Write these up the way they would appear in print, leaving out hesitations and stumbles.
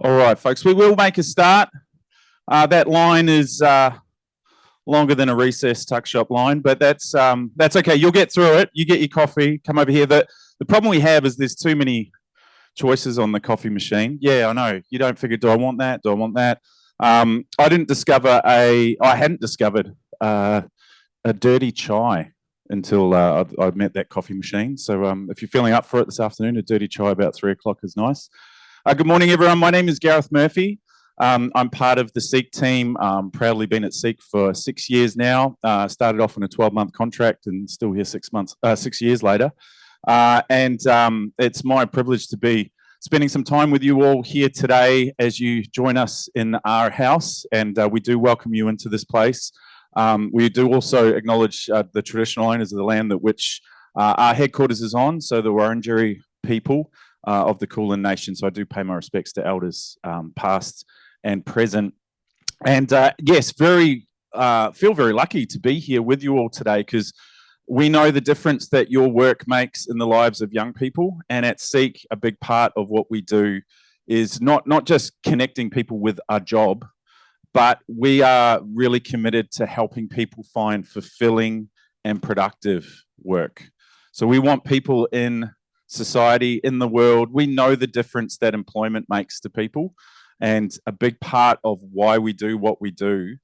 All right, folks, we will make a start. That line is longer than a recess tuck shop line, but that's okay. You'll get through it. You get your coffee, come over here. The problem we have is there's too many choices on the coffee machine. Yeah, I know. You don't figure, do I want that? Do I want that? I hadn't discovered a dirty chai until I met that coffee machine. So if you're feeling up for it this afternoon, a dirty chai about 3 o'clock is nice. Good morning, everyone. My name is Gareth Murphy. I'm part of the Seek team. Proudly been at Seek for 6 years now. Started off on a 12-month contract and still here 6 years later. It's my privilege to be spending some time with you all here today as you join us in our house. And we do welcome you into this place. We do also acknowledge the traditional owners of the land that which our headquarters is on, so the Wurundjeri people of the Kulin Nation. So I do pay my respects to elders past and present. And yes, feel very lucky to be here with you all today, because we know the difference that your work makes in the lives of young people. And at Seek, a big part of what we do is not just connecting people with our job, but we are really committed to helping people find fulfilling and productive work. So we want people in society, in the world. We know the difference that employment makes to people. And a big part of why we do what we do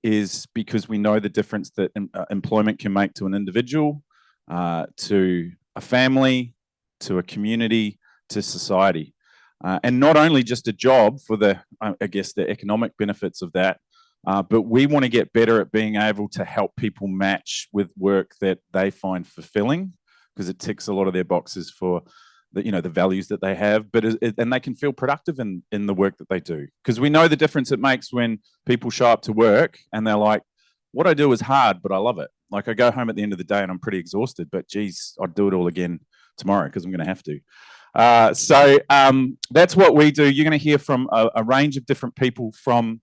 is because we know the difference that employment can make to an individual, to a family, to a community, to society. And not only just a job for the economic benefits of that, but we want to get better at being able to help people match with work that they find fulfilling, because it ticks a lot of their boxes for the values that they have, and they can feel productive in the work that they do. Because we know the difference it makes when people show up to work and they're like, what I do is hard, but I love it. Like, I go home at the end of the day and I'm pretty exhausted, but geez, I'd do it all again tomorrow because I'm going to have to. So that's what we do. You're going to hear from a range of different people from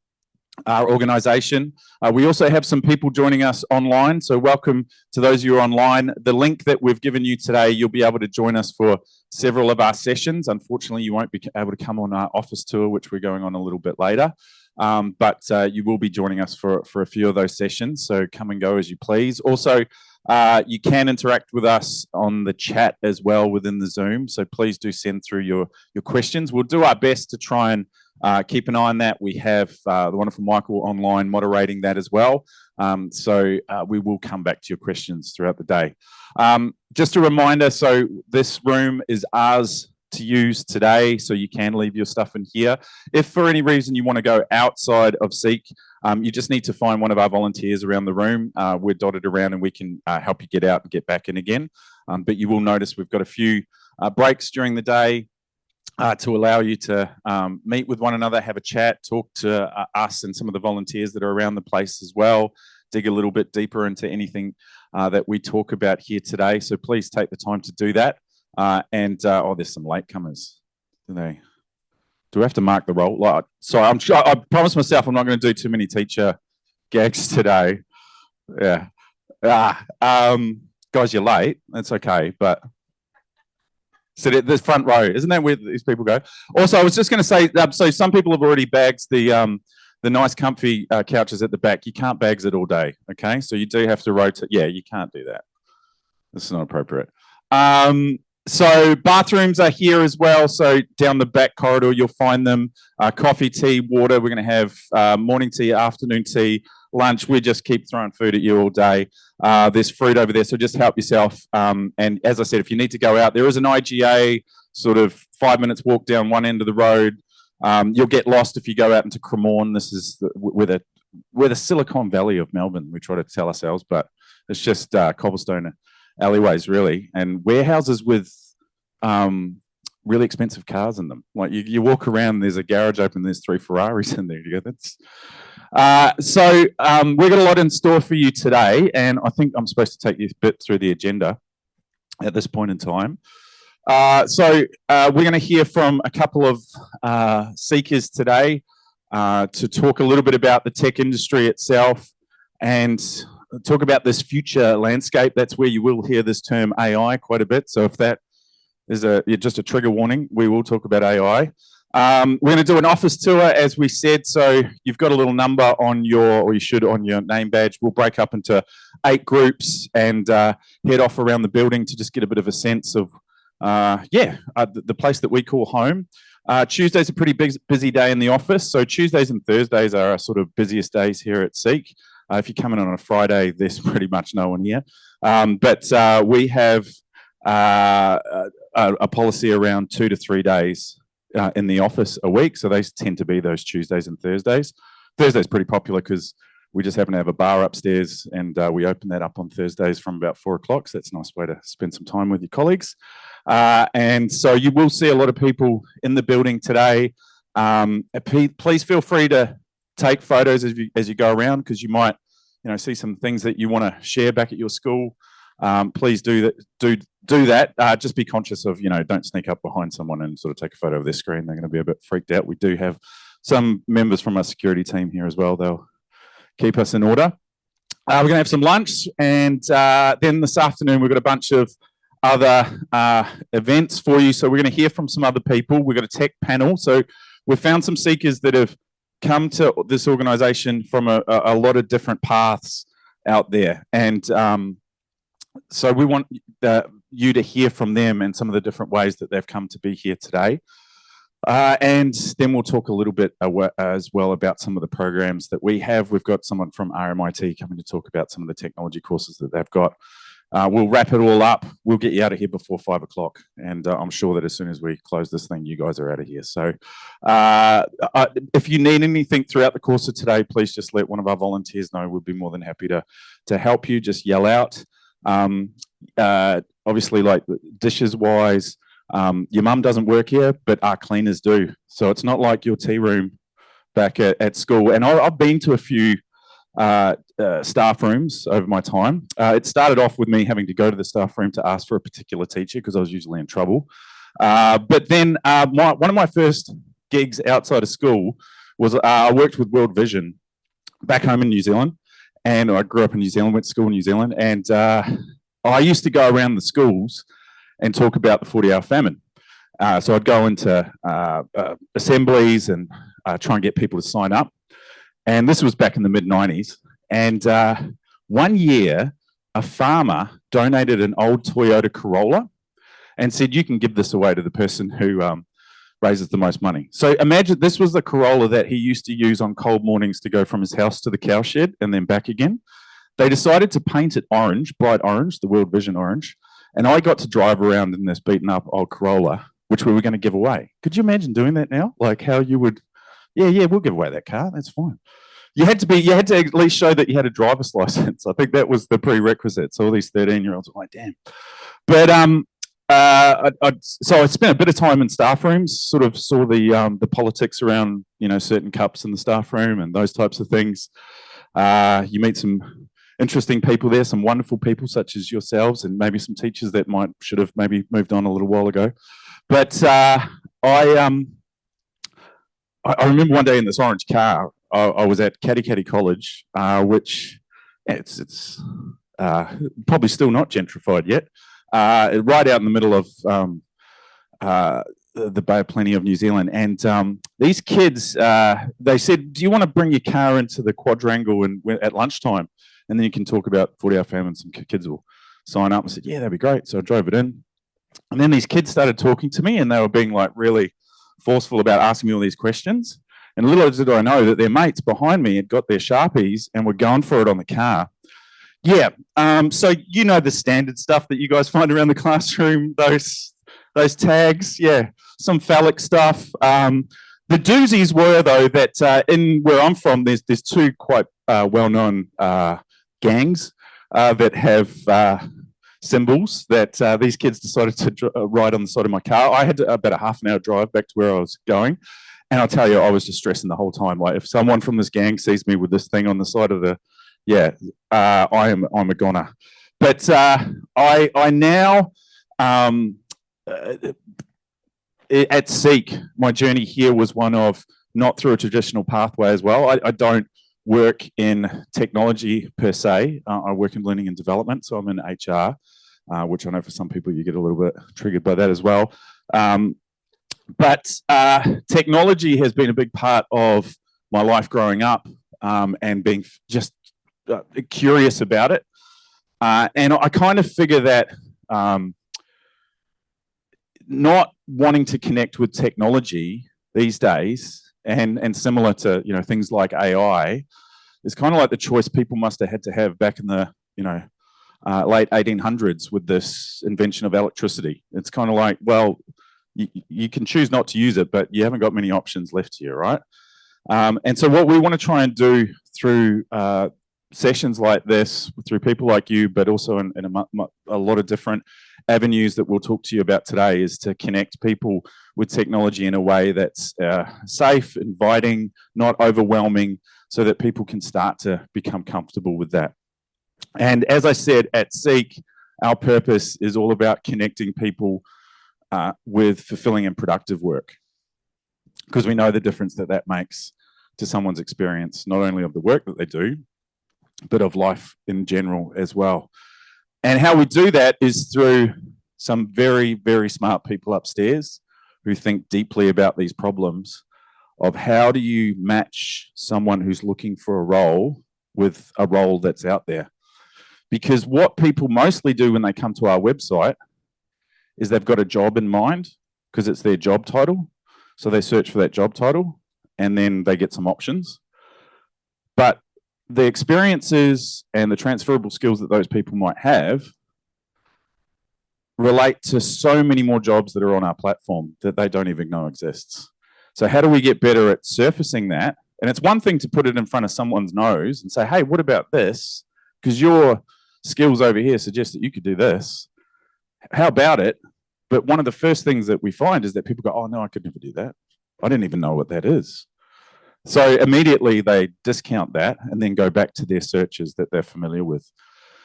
our organisation. We also have some people joining us online, so welcome to those of you who are online. The link that we've given you today, you'll be able to join us for several of our sessions. Unfortunately, you won't be able to come on our office tour, which we're going on a little bit later, but you will be joining us for a few of those sessions, so come and go as you please. Also, you can interact with us on the chat as well within the Zoom, so please do send through your questions. We'll do our best to try and keep an eye on that. We have the wonderful Michael online moderating that as well. So we will come back to your questions throughout the day. Just a reminder, so this room is ours to use today, so you can leave your stuff in here. If for any reason you want to go outside of Seek, you just need to find one of our volunteers around the room. We're dotted around and we can help you get out and get back in again. But you will notice we've got a few breaks during the day to allow you to meet with one another, have a chat, talk to us and some of the volunteers that are around the place as well, dig a little bit deeper into anything that we talk about here today. So please take the time to do that. There's some latecomers. Do we have to mark the roll? I promised myself I'm not going to do too many teacher gags today. Yeah. Guys, you're late. That's okay, but sit at the front row. Isn't that where these people go? Also, I was just going to say, so some people have already bagged the nice comfy couches at the back. You can't bags it all day, okay? So you do have to rotate. Yeah, you can't do that. That's not appropriate. So bathrooms are here as well. So down the back corridor, you'll find them. Coffee, tea, water. We're going to have morning tea, afternoon tea, lunch. We just keep throwing food at you all day. There's fruit over there, so just help yourself. And as I said, if you need to go out, there is an IGA sort of 5 minutes walk down one end of the road. You'll get lost if you go out into Cremorne. This is we're the Silicon Valley of Melbourne, we try to tell ourselves, but it's just cobblestone alleyways, really, and warehouses with really expensive cars in them. Like you walk around, there's a garage open, there's 3 Ferraris in there. You go, that's we've got a lot in store for you today, and I think I'm supposed to take you a bit through the agenda at this point in time. We're going to hear from a couple of seekers today to talk a little bit about the tech industry itself and talk about this future landscape. That's where you will hear this term AI quite a bit. So if that is just a trigger warning, we will talk about AI. We're going to do an office tour, as we said. So you've got a little number on your, or you should on your name badge. We'll break up into 8 groups and head off around the building to just get a bit of a sense of, the place that we call home. Tuesday's a pretty busy day in the office. So Tuesdays and Thursdays are our sort of busiest days here at Seek. If you come in on a Friday, there's pretty much no one here. But we have a policy around 2 to 3 days in the office a week. So they tend to be those Tuesdays and Thursdays. Thursday's pretty popular because we just happen to have a bar upstairs, and we open that up on Thursdays from about 4 o'clock. So that's a nice way to spend some time with your colleagues. And so you will see a lot of people in the building today. Please feel free to take photos as you go around, because you might, see some things that you want to share back at your school. Please do that. Just be conscious of, don't sneak up behind someone and sort of take a photo of their screen. They're going to be a bit freaked out. We do have some members from our security team here as well. They'll keep us in order. We're going to have some lunch, and then this afternoon we've got a bunch of other events for you. So we're going to hear from some other people. We've got a tech panel. So we've found some seekers that have come to this organisation from a lot of different paths out there, and so we want you to hear from them and some of the different ways that they've come to be here today. And then we'll talk a little bit as well about some of the programs that we have. We've got someone from RMIT coming to talk about some of the technology courses that they've got. We'll wrap it all up. We'll get you out of here before 5 o'clock. And I'm sure that as soon as we close this thing, you guys are out of here. So if you need anything throughout the course of today, please just let one of our volunteers know. We'll be more than happy to help you. Just yell out. Obviously, like dishes wise, your mum doesn't work here, but our cleaners do. So it's not like your tea room back at school. And I've been to a few staff rooms over my time. It started off with me having to go to the staff room to ask for a particular teacher because I was usually in trouble. But then one of my first gigs outside of school was I worked with World Vision back home in New Zealand. And I grew up in New Zealand, went to school in New Zealand. And I used to go around the schools and talk about the 40-hour famine. So I'd go into assemblies and try and get people to sign up. And this was back in the mid-90s. And one year, a farmer donated an old Toyota Corolla and said, you can give this away to the person who raises the most money. So imagine this was the Corolla that he used to use on cold mornings to go from his house to the cow shed and then back again. They decided to paint it orange, bright orange, the World Vision orange. And I got to drive around in this beaten up old Corolla, which we were going to give away. Could you imagine doing that now? Like how you would, yeah, we'll give away that car. That's fine. You had to at least show that you had a driver's license. I think that was the prerequisite. So all these 13-year-olds were like, damn. But so I spent a bit of time in staff rooms, sort of saw the politics around, certain cups in the staff room and those types of things. You meet some interesting people there, some wonderful people such as yourselves, and maybe some teachers that should have maybe moved on a little while ago. But I remember one day in this orange car, I was at Katikati College, which it's probably still not gentrified yet. Right out in the middle of the Bay of Plenty of New Zealand. And these kids, they said, do you want to bring your car into the quadrangle at lunchtime? And then you can talk about 40-hour famine. Some kids will sign up. I said, yeah, that'd be great. So I drove it in. And then these kids started talking to me, and they were being like really forceful about asking me all these questions. And little did I know that their mates behind me had got their Sharpies and were going for it on the car. Yeah, so the standard stuff that you guys find around the classroom, those tags, yeah, some phallic stuff. The doozies were, though, that in where I'm from, there's 2 quite well-known gangs that have symbols that these kids decided to ride on the side of my car. I had about a half an hour drive back to where I was going. And I'll tell you, I was just stressing the whole time. Like, if someone from this gang sees me with this thing on the side of I'm a goner. But I now, at Seek, my journey here was one of not through a traditional pathway as well. I don't work in technology per se. I work in learning and development, so I'm in HR, which I know for some people you get a little bit triggered by that as well. But technology has been a big part of my life growing up, and being just curious about it. And I kind of figure that not wanting to connect with technology these days, and similar to things like AI, is kind of like the choice people must have had to have back in the late 1800s with this invention of electricity. It's kind of like, well, you can choose not to use it, but you haven't got many options left here, right? And so what we want to try and do through sessions like this, through people like you, but also in a lot of different avenues that we'll talk to you about today, is to connect people with technology in a way that's safe, inviting, not overwhelming, so that people can start to become comfortable with that. And as I said, at Seek, our purpose is all about connecting people with fulfilling and productive work, because we know the difference that makes to someone's experience, not only of the work that they do, but of life in general as well. And how we do that is through some very, very smart people upstairs who think deeply about these problems of how do you match someone who's looking for a role with a role that's out there. Because what people mostly do when they come to our website is they've got a job in mind because it's their job title. So they search for that job title and then they get some options. But the experiences and the transferable skills that those people might have relate to so many more jobs that are on our platform that they don't even know exists. So how do we get better at surfacing that? And it's one thing to put it in front of someone's nose and say, hey, what about this? Because your skills over here suggest that you could do this. How about it? But one of the first things that we find is that people go, oh, no, I could never do that. I didn't even know what that is. So immediately they discount that and then go back to their searches that they're familiar with.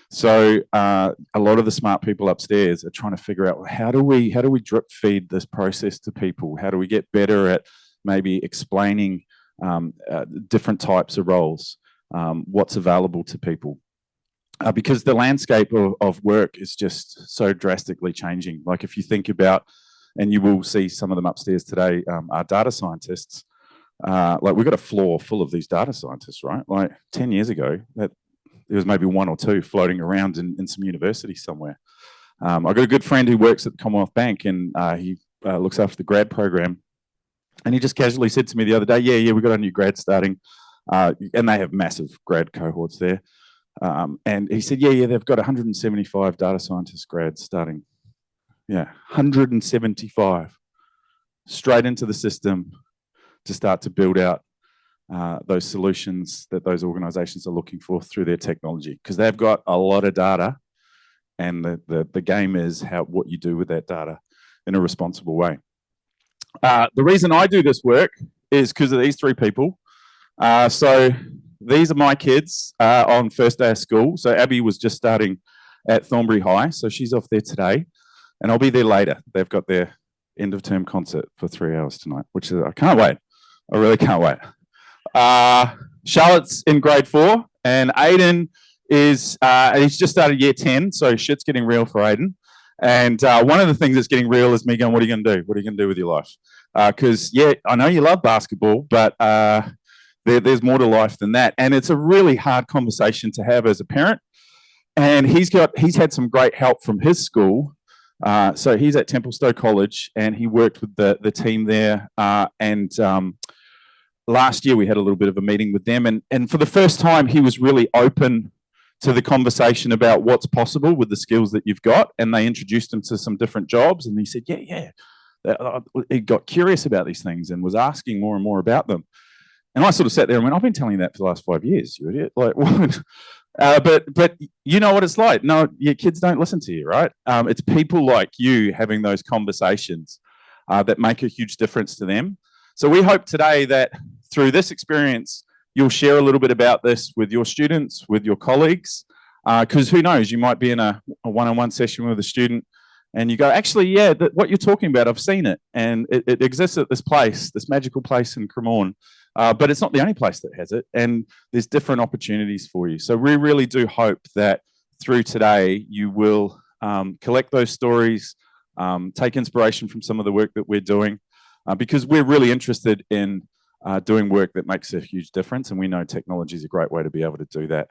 So a lot of the smart people upstairs are trying to figure out, how do we drip feed this process to people? How do we get better at maybe explaining different types of roles, what's available to people? Because the landscape of work is just so drastically changing. Like if you think about, and you will see some of them upstairs today, our data scientists. Like we've got a floor full of these data scientists, right? Like 10 years ago, that there was maybe one or two floating around in some university somewhere. I've got a good friend who works at the Commonwealth Bank, and he looks after the grad program. And he just casually said to me the other day, yeah, we've got a new grad starting, and they have massive grad cohorts there. And he said, yeah, they've got 175 data scientist grads starting. Yeah, 175 straight into the system to start to build out those solutions that those organizations are looking for through their technology, because they've got a lot of data, and the game is what you do with that data in a responsible way. The reason I do this work is because of these three people. So these are my kids on first day of school. So Abby was just starting at Thornbury High, so she's off there today, and I'll be there later. They've got their end of term concert for 3 hours tonight, which is, I can't wait. I really can't wait. Charlotte's in grade 4, and Aiden is, he's just started year 10, so shit's getting real for Aiden. And one of the things that's getting real is me going, what are you going to do? What are you going to do with your life? Because, yeah, I know you love basketball, but there's more to life than that. And it's a really hard conversation to have as a parent. And he's had some great help from his school. So he's at Templestowe College, and he worked with the team there. Last year we had a little bit of a meeting with them, and for the first time he was really open to the conversation about what's possible with the skills that you've got. And they introduced him to some different jobs, and he said, yeah. He got curious about these things and was asking more and more about them. And I sort of sat there and went, I've been telling you that for the last 5 years, you idiot. Like, what? But you know what it's like. No, your kids don't listen to you, right? It's people like you having those conversations that make a huge difference to them. So we hope today that through this experience, you'll share a little bit about this with your students, with your colleagues, because who knows, you might be in a one-on-one session with a student and you go, actually, yeah, what you're talking about, I've seen it, and it exists at this place, this magical place in Cremorne. But it's not the only place that has it, and there's different opportunities for you. So we really do hope that through today you will collect those stories, take inspiration from some of the work that we're doing, because we're really interested in doing work that makes a huge difference, and we know technology is a great way to be able to do that.